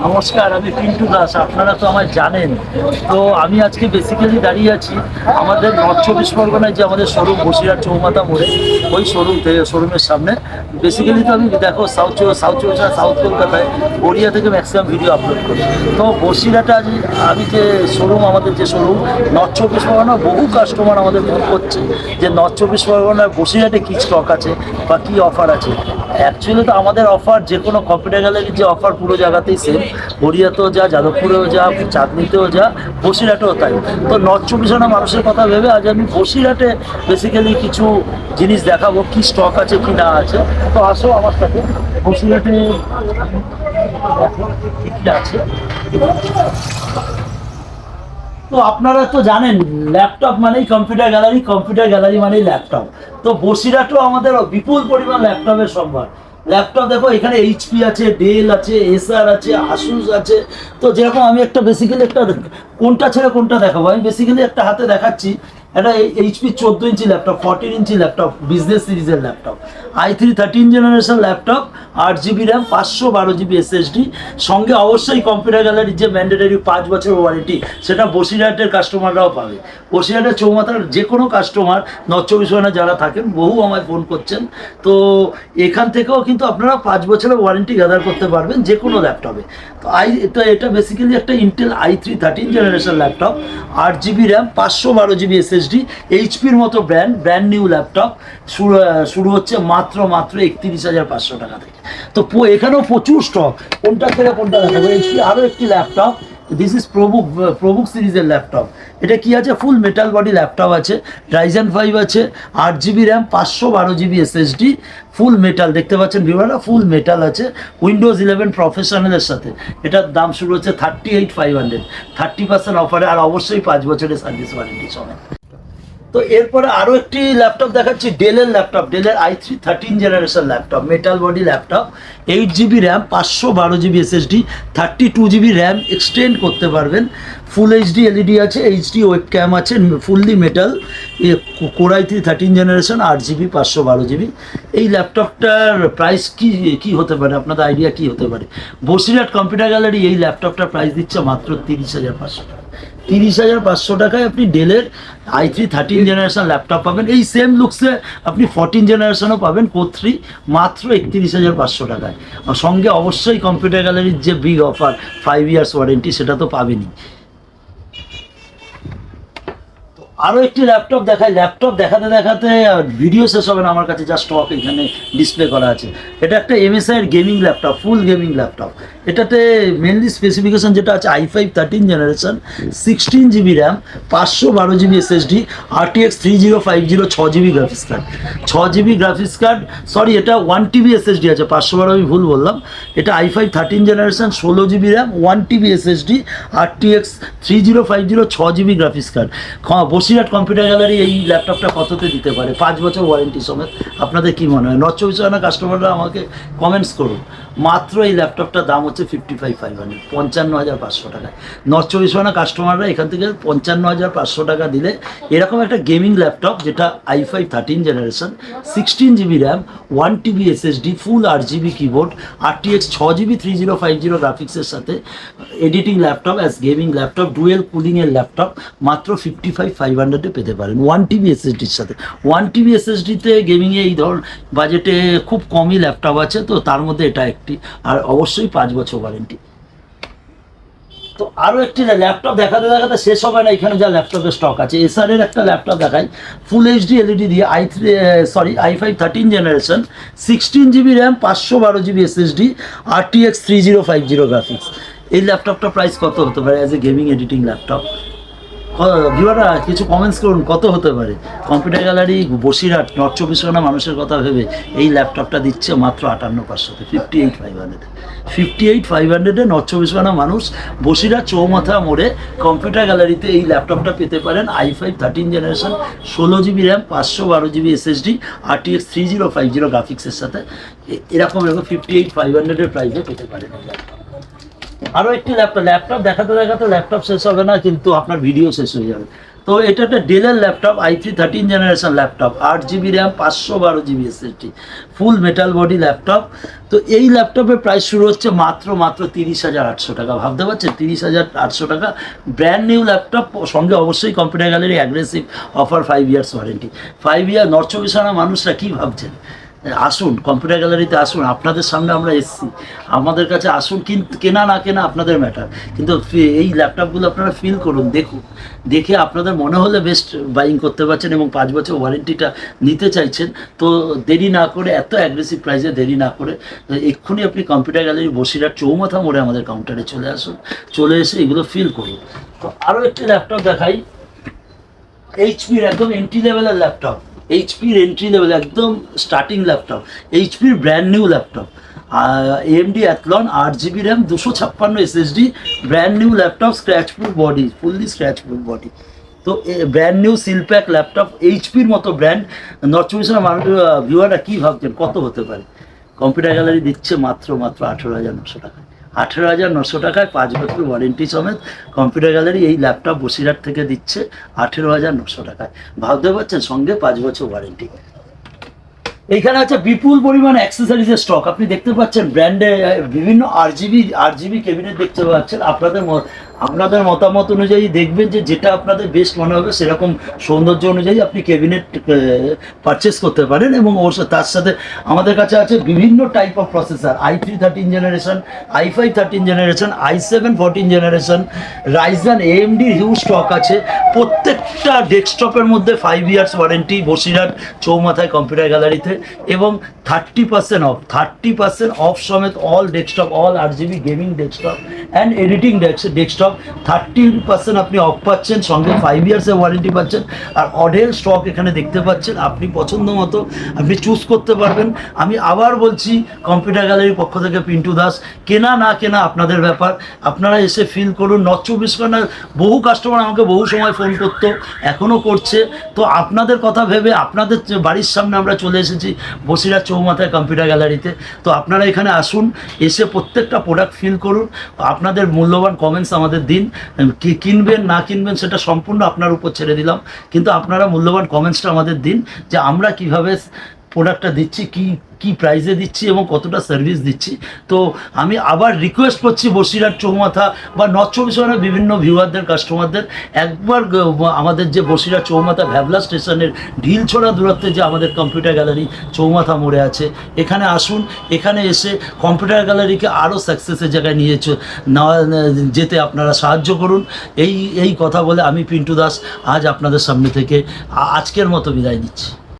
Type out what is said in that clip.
নমস্কার, আমি পিন্টু দাস। আপনারা তো আমায় জানেন। তো আমি আজকে বেসিক্যালি দাঁড়িয়ে আছি আমাদের নর্থ চব্বিশ পরগনায় যে আমাদের শোরুম বসিরহাট চৌমাথা মোড়ে, ওই শোরুমের সামনে। বেসিক্যালি তো আমি দেখো সাউথ কলকাতায় গড়িয়া থেকে ম্যাক্সিমাম ভিডিও আপলোড করি। তো বসিরহাটে আজ আমি যে শোরুম, আমাদের যে শোরুম নর্থ চব্বিশ পরগনা, বহু কাস্টমার আমাদের ফোন করছে যে নর্থ চব্বিশ পরগনার বসিরহাটে কী স্টক আছে বা কী অফার আছে। অ্যাকচুয়ালি তো আমাদের অফার যে কোনো কম্পিউটার গ্যালারির যে অফার পুরো জায়গাতেই সেম। গড়িয়াতেও যা, যাদবপুরেও যা, চাঁদনিতেও যা, বসিরহাটেও তাই। তো নর্থ চব্বিশ পরগনা মানুষের কথা ভেবে আজ আমি বসিরহাটে বেসিক্যালি কিছু জিনিস দেখাবো, কি স্টক আছে কি না আছে। তো আসো আমার সাথে বসিরহাটে দেখো কি কি আছে। তো আপনারা তো জানেন ল্যাপটপ মানেই কম্পিউটার গ্যালারি, কম্পিউটার গ্যালারি মানেই ল্যাপটপ। তো বসিরহাটেও আমাদের বিপুল পরিমাণ ল্যাপটপের সম্ভার। ল্যাপটপ দেখো, এখানে এইচপি আছে, ডেল আছে, এসার আছে, আসুস আছে। তো যেরকম আমি একটা বেসিক্যালি একটা কোনটা ছেড়ে কোনটা দেখাবো, আমি বেসিক্যালি একটা হাতে দেখাচ্ছি একটা এইচপি 14 ইঞ্চি ল্যাপটপ, 14 ইঞ্চি ল্যাপটপ, বিজনেস সিরিজের laptop, i3 13 generation laptop, 8 GB RAM, 512 GB SSD, সঙ্গে অবশ্যই কম্পিউটার গ্যালারির যে ম্যান্ডেটারি 5 বছর ওয়ারেন্টি, সেটা বসিরহাটের কাস্টমাররাও পাবে। বসিরহাটের চৌমাথার যে কোনো কাস্টমার নর্থ চব্বিশ পরগনা যারা থাকেন, বহু আমায় ফোন করছেন। তো এখান থেকেও কিন্তু আপনারা 5 বছরের ওয়ারেন্টি গ্যাদার করতে পারবেন যে কোনো ল্যাপটপে। তো এটা বেসিক্যালি একটা Intel i3 13 generation laptop, 8 GB RAM, 512 GB SSD, এইচপির মতো ব্র্যান্ড নিউ ল্যাপটপ। শুরু হচ্ছে মাত্র 31,500 টাকা থেকে। তো এখানেও প্রচুর স্টক, কোনটা থেকে কোনটা দেখাবো। এইচপি আরও একটি ল্যাপটপ, দিস ইজ প্রবুক সিরিজের ল্যাপটপ। এটা কি আছে, ফুল মেটাল বডি ল্যাপটপ আছে, Ryzen 5 আছে, 8 GB RAM, 512 GB SSD, full metal. দেখতে পাচ্ছেন ভিউয়াররা, ফুল মেটাল আছে, উইন্ডোজ 11 প্রফেশনালের সাথে। এটার দাম শুরু হচ্ছে 38,500, 30% অফারে, আর অবশ্যই 5 বছরের সার্ভিস ওয়ারেন্টি সমেত। তো এরপরে আরও একটি ল্যাপটপ দেখাচ্ছি, ডেলের ল্যাপটপ, ডেলের i3 13 generation laptop, metal body laptop, 8 GB RAM, 512 GB SSD, 32 GB RAM extend করতে পারবেন। ফুল এইচডি এলইডি আছে, এইচডি ওয়েব ক্যাম আছে, fully metal, core i3 13 generation, 8 GB, 512 GB। এই ল্যাপটপটার প্রাইস কি হতে পারে, আপনাদের আইডিয়া কি হতে পারে? বসিরহাট কম্পিউটার গ্যালারি এই ল্যাপটপটার প্রাইস দিচ্ছে মাত্র 30,500 টাকা। 30,500 টাকায় আপনি ডেলের i3 13 জেনারেশন ল্যাপটপ পাবেন। এই সেম লুকসে আপনি 14 জেনারেশনও পাবেন, কোর 3, মাত্র 31,500 টাকায়। আর সঙ্গে অবশ্যই কম্পিউটার গ্যালারির যে বিগ অফার 5 ইয়ার্স ওয়ারেন্টি, সেটা তো পাবেনই। আরও একটি ল্যাপটপ দেখাই। ল্যাপটপ দেখাতে দেখাতে ভিডিও শেষ হবে না আমার কাছে, যা স্টক এখানে ডিসপ্লে করা আছে। এটা একটা MSI এর gaming laptop, full gaming laptop. এটাতে মেনলি স্পেসিফিকেশন যেটা আছে, i5 13 generation, 16 GB RAM, 512 GB SSD, RTX 3050, 6 GB graphics card, 6 GB graphics card, sorry এটা 1 TB SSD আছে, 512 আমি ভুল বললাম। এটা i5 13 generation, 16 GB RAM, 1 TB SSD, RTX 3050, 6 GB graphics card. Basirhat computer gallery এই ল্যাপটপটা কততে দিতে পারে 5 বছর ওয়ারেন্টি সমেত? আপনাদের কি মনে হয়? নর্থ চব্বিশ পরগনা কাস্টমাররা আমাকে কমেন্টস করুন। মাত্র এই ল্যাপটপটার দাম হচ্ছে 55,500, 55,500 টাকায়। নর্থ চব্বিশ পরগনা কাস্টমাররা এখান থেকে 55,500 টাকা দিলে এরকম একটা গেমিং ল্যাপটপ, যেটা i5 13 generation, 16 GB RAM, 1 TB SSD, full 8 GB keyboard, RTX 6 GB 3050 গ্রাফিক্সের সাথে editing laptop as gaming laptop, dual কুলিংয়ের ল্যাপটপ, মাত্র 55,500 পেতে পারেন 1 TB SSDর সাথে। 1 TB SSDতে গেমিংয়ে এই ধর বাজেটে খুব কমই ল্যাপটপ আছে, তো তার মধ্যে এটা একটি, আর অবশ্যই 5 বছর ওয়ারেন্টি। তো আরও একটি ল্যাপটপ দেখাতে দেখাতে শেষ হবে না, এখানে যা ল্যাপটপের স্টক আছে। এসারের একটা ল্যাপটপ দেখাই, ফুল এইচডি এলইডি দিয়ে, i5 13 generation, 16 GB RAM, 512 GB SSD, RTX 3050 graphics. এই ল্যাপটপটা প্রাইস কত হতে পারে as a gaming editing laptop? ভিউয়াররা কিছু কমেন্টস করুন, কত হতে পারে? কম্পিউটার গ্যালারি বসিরহাট নর্থ চব্বিশ পরগনা মানুষের কথা ভেবে এই ল্যাপটপটা দিচ্ছে মাত্র 58,500, 58,500, 58,500 নর্থ চব্বিশ পরগনা মানুষ বসিরহাট চৌমাথা মোড়ে কম্পিউটার গ্যালারিতে এই ল্যাপটপটা পেতে পারেন। i5 13 generation, 16 GB RAM, 512 GB SSD, RTX 3050 গ্রাফিক্সের সাথে। এরকম 58,500 প্রাইসে পেতে পারেন এই ল্যাপটপ। আরও একটি ল্যাপটপ দেখাতে দেখাতে ল্যাপটপ শেষ হবে না, কিন্তু আপনার ভিডিও শেষ হয়ে যাবে। তো এটা একটা ডেলের laptop i3 13 generation laptop, 8 GB RAM, 512 GB SSD, full metal body laptop. তো এই ল্যাপটপের প্রাইস শুরু হচ্ছে মাত্র 30,800 টাকা। ভাবতে পারছেন 30,800 টাকা ব্র্যান্ড নিউ ল্যাপটপ, সঙ্গে অবশ্যই computer gallery aggressive offer 5 years warranty. 5 ইয়ার নর্থ চব্বিশ পরগনা মানুষরা কী ভাবছেন? আসুন কম্পিউটার গ্যালারিতে আসুন, আপনাদের সামনে আমরা এসেছি, আমাদের কাছে আসুন। কিন্তু কেনা না কেনা আপনাদের ম্যাটার, কিন্তু এই ল্যাপটপগুলো আপনারা ফিল করুন, দেখুন, দেখে আপনাদের মনে হলে বেস্ট বাইং করতে পারছেন এবং 5 বছর ওয়ারেন্টিটা নিতে চাইছেন। তো দেরি না করে, এত অ্যাগ্রেসিভ প্রাইসে দেরি না করে এক্ষুনি আপনি কম্পিউটার গ্যালারি বসিরহাট চৌমাথা মোড়ে আমাদের কাউন্টারে চলে আসুন, চলে এসে এগুলো ফিল করুন। তো আরও একটি ল্যাপটপ দেখাই, এইচপির একদম এন্ট্রি লেভেলের ল্যাপটপ, এইচপির এন্ট্রি লেভেল একদম স্টার্টিং ল্যাপটপ, এইচপির brand new laptop, AMD Athlon, 8 GB RAM, 256 SSD, brand new laptop, scratch proof body, fully scratch proof body. তো ব্র্যান্ড নিউ সিলপ্যাক ল্যাপটপ, এইচপির মতো ব্র্যান্ড। নর্থ চব্বিশ পরগনা ভিউয়াররা কী ভাবছেন কত হতে পারে? কম্পিউটার গ্যালারি দিচ্ছে মাত্র 18,900 টাকায়। 18,900 টাকায় 5 বছর ওয়ারেন্টি সমেত কম্পিউটার গ্যালারি এই ল্যাপটপ বসিরহাট থেকে দিচ্ছে 18,900 টাকায়। ভাবতে পারছেন, সঙ্গে 5 বছর ওয়ারেন্টি। এইখানে আছে বিপুল পরিমাণ অ্যাক্সেসরিজের স্টক, আপনি দেখতে পাচ্ছেন ব্র্যান্ডে বিভিন্ন আরজিবি ক্যাবিনেট দেখতে পাচ্ছেন। আপনাদের মতামত অনুযায়ী দেখবেন যে যেটা আপনাদের বেস্ট মনে হবে সেরকম সৌন্দর্য অনুযায়ী আপনি ক্যাবিনেট পারচেস করতে পারেন। এবং তার সাথে আমাদের কাছে আছে বিভিন্ন type of processor, i3 13 generation, i5 13 generation, i7 14 generation, Ryzen, AMD huge stock আছে। প্রত্যেকটা ডেস্কটপের মধ্যে 5 ইয়ার্স ওয়ারেন্টি বসিরহাট চৌমাথায় কম্পিউটার গ্যালারিতে, এবং 30% অফ সমেত all desktop, all 8 GB gaming desktop and editing desktop 30% আপনি অফ পাচ্ছেন, সঙ্গে 5 ইয়ার্সের ওয়ারেন্টি পাচ্ছেন। আর অডেল স্টক এখানে দেখতে পাচ্ছেন, আপনি পছন্দ মতো আপনি চুজ করতে পারবেন। আমি আবার বলছি, কম্পিউটার গ্যালারির পক্ষ থেকে পিন্টু দাস, কেনা না কেনা আপনাদের ব্যাপার, আপনারা এসে ফিল করুন। নর্থ চব্বিশ পরগনার বহু কাস্টমার আমাকে বহু সময় ফোন করতো, এখনও করছে। তো আপনাদের কথা ভেবে আপনাদের বাড়ির সামনে আমরা চলে এসেছি বসিরহাট চৌমাথায় কম্পিউটার গ্যালারিতে। তো আপনারা এখানে আসুন, এসে প্রত্যেকটা প্রোডাক্ট ফিল করুন, আপনাদের মূল্যবান কমেন্টস আমাদের দিন। কি কিনবেন না কিনবেন সেটা সম্পূর্ণ আপনার উপর ছেড়ে দিলাম, কিন্তু আপনারা মূল্যবান কমেন্টসটা আমাদের দিন যে আমরা কিভাবে প্রোডাক্টটা দিচ্ছি, কি প্রাইসে দিচ্ছি এবং কতটা সার্ভিস দিচ্ছি। তো আমি আবার রিকোয়েস্ট করছি বসিরহাট চৌমাথা বা নর্থ চব্বিশ পরগনার বিভিন্ন ভিউয়ারদের, কাস্টমারদের, একবার আমাদের যে বসিরহাট চৌমাথা ভ্যাবলা স্টেশনের ঢিলছোড়া দূরত্বে যে আমাদের কম্পিউটার গ্যালারি চৌমাথা মোড়ে আছে, এখানে আসুন। এখানে এসে কম্পিউটার গ্যালারিকে আরও সাকসেসের জায়গায় নিয়ে যেতে আপনারা সাহায্য করুন। এই কথা বলে আমি পিন্টু দাস আজ আপনাদের সামনে থেকে আজকের মতো বিদায় নিচ্ছি।